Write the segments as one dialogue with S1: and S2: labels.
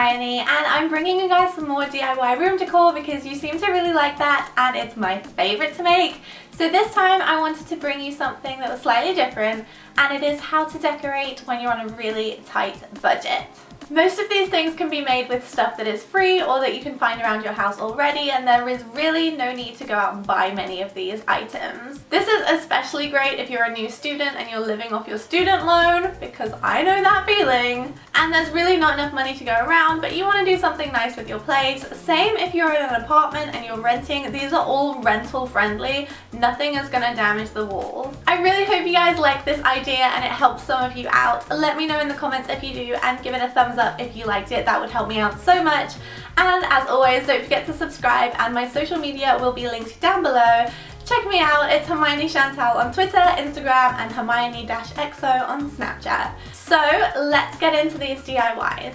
S1: Hermione, and I'm bringing you guys some more DIY room decor because you seem to really like that and it's my favourite to make. So this time I wanted to bring you something that was slightly different, and it is how to decorate when you're on a really tight budget. Most of these things can be made with stuff that is free or that you can find around your house already, and there is really no need to go out and buy many of these items. This is especially great if you're a new student and you're living off your student loan, because I know that feeling. And there's really not enough money to go around, but you want to do something nice with your place. Same if you're in an apartment and you're renting. These are all rental friendly. Nothing is going to damage the walls. I really hope you guys like this idea and it helps some of you out. Let me know in the comments if you do, and give it a thumbs up if you liked it. That would help me out so much. And as always, don't forget to subscribe, and my social media will be linked down below. Check me out, it's Hermione Chantal on Twitter, Instagram, and Hermione-XO on Snapchat. So let's get into these DIYs.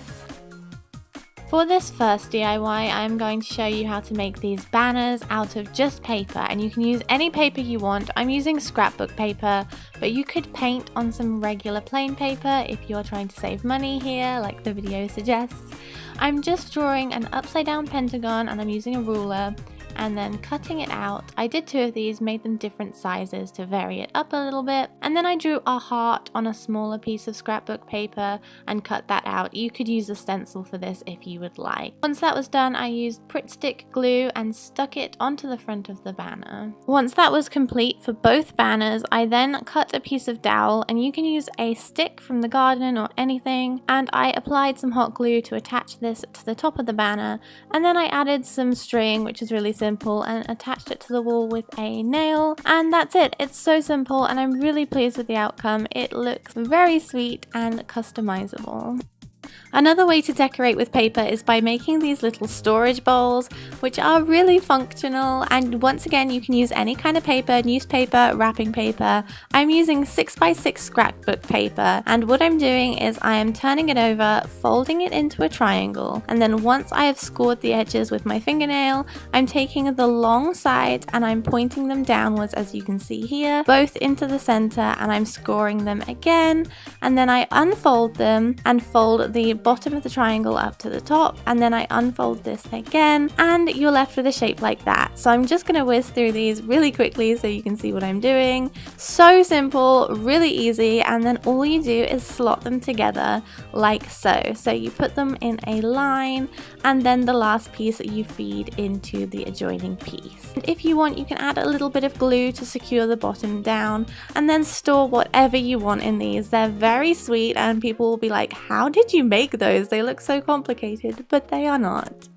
S2: For this first DIY, I'm going to show you how to make these banners out of just paper, and you can use any paper you want. I'm using scrapbook paper, but you could paint on some regular plain paper if you're trying to save money here, like the video suggests. I'm just drawing an upside down pentagon, and I'm using a ruler and then cutting it out. I did 2 of these, made them different sizes to vary it up a little bit, and then I drew a heart on a smaller piece of scrapbook paper and cut that out. You could use a stencil for this if you would like. Once that was done, I used Pritt Stick glue and stuck it onto the front of the banner. Once that was complete for both banners, I then cut a piece of dowel, and you can use a stick from the garden or anything, and I applied some hot glue to attach this to the top of the banner, and then I added some string, which is really simple, and attached it to the wall with a nail, and that's it. It's so simple, and I'm really pleased with the outcome. It looks very sweet and customizable. Another way to decorate with paper is by making these little storage bowls, which are really functional, and once again you can use any kind of paper, newspaper, wrapping paper. I'm using 6x6 scrapbook paper, and what I'm doing is I am turning it over, folding it into a triangle, and then once I have scored the edges with my fingernail, I'm taking the long sides and I'm pointing them downwards, as you can see here, both into the center, and I'm scoring them again, and then I unfold them and fold the bottom of the triangle up to the top, and then I unfold this again, and you're left with a shape like that. So I'm just going to whiz through these really quickly so you can see what I'm doing. So simple, really easy, and then all you do is slot them together like so. So you put them in a line, and then the last piece you feed into the adjoining piece. And if you want, you can add a little bit of glue to secure the bottom down, and then store whatever you want in these. They're very sweet, and people will be like, how did you make those? They look so complicated, but they are not.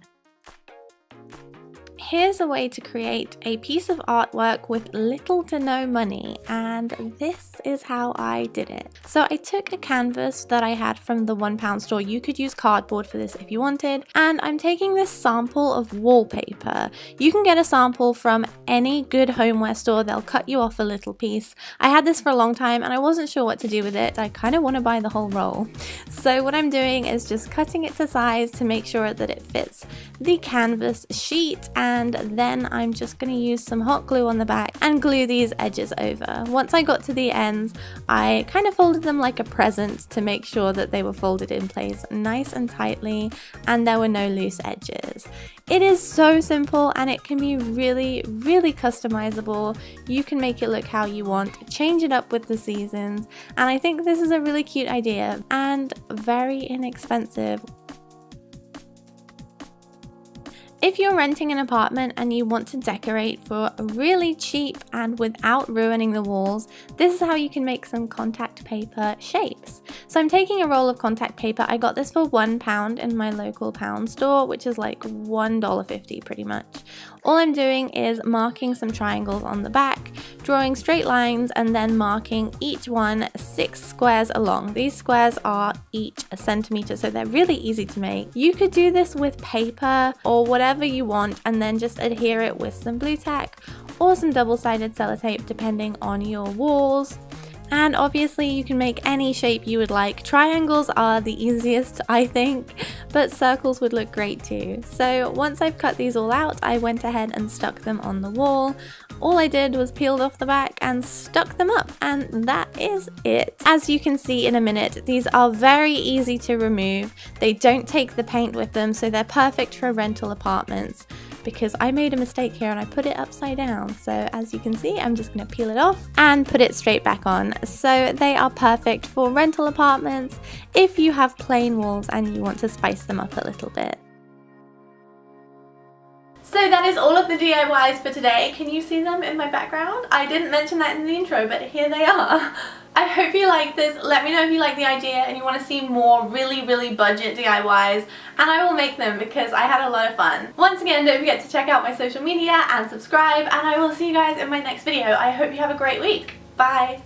S2: Here's a way to create a piece of artwork with little to no money, and this is how I did it. So I took a canvas that I had from the £1 store. You could use cardboard for this if you wanted, and I'm taking this sample of wallpaper. You can get a sample from any good homeware store. They'll cut you off a little piece. I had this for a long time and I wasn't sure what to do with it. I kind of want to buy the whole roll. So what I'm doing is just cutting it to size to make sure that it fits the canvas sheet, and then I'm just going to use some hot glue on the back and glue these edges over. Once I got to the ends, I kind of folded them like a present to make sure that they were folded in place nice and tightly and there were no loose edges. It is so simple, and it can be really, really customizable. You can make it look how you want, change it up with the seasons, and I think this is a really cute idea and very inexpensive. If you're renting an apartment and you want to decorate for really cheap and without ruining the walls, this is how you can make some contact paper shapes. So I'm taking a roll of contact paper. I got this for £1 in my local pound store, which is like $1.50 pretty much. All I'm doing is marking some triangles on the back, drawing straight lines, and then marking each one 6 squares along. These squares are each a centimeter, so they're really easy to make. You could do this with paper or whatever you want, and then just adhere it with some blue tack or some double-sided sellotape depending on your walls. And obviously you can make any shape you would like. Triangles are the easiest, I think, but circles would look great too. So once I've cut these all out, I went ahead and stuck them on the wall. All I did was peeled off the back and stuck them up, and that is it. As you can see in a minute, these are very easy to remove. They don't take the paint with them, so they're perfect for rental apartments. Because I made a mistake here and I put it upside down. So as you can see, I'm just going to peel it off and put it straight back on. So they are perfect for rental apartments if you have plain walls and you want to spice them up a little bit.
S1: So that is all of the DIYs for today. Can you see them in my background? I didn't mention that in the intro, but here they are. I hope you like this. Let me know if you like the idea and you want to see more really budget DIYs, and I will make them because I had a lot of fun. Once again, don't forget to check out my social media and subscribe, and I will see you guys in my next video. I hope you have a great week. Bye!